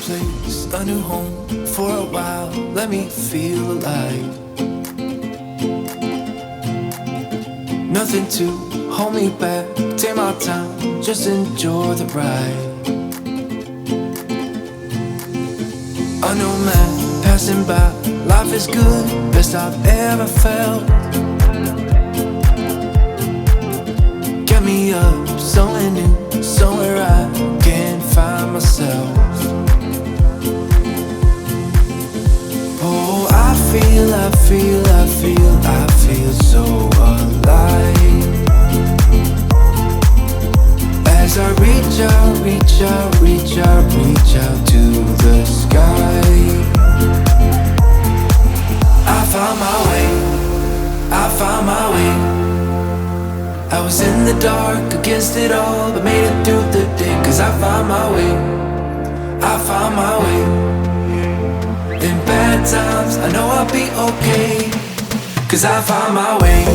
place, a new home for a while. Let me feel alive. Nothing to hold me back. Take my time, just enjoy the ride. A new man passing by. Life is good, best I've ever felt. Get me up, somewhere new, somewhere I can find myself. Oh, I feel so alive. As I reach out to the sky. I found my way. I was in the dark against it all, but made it through the day. Cause I found my way. In bad times, I know I'll be okay. Cause I found my way.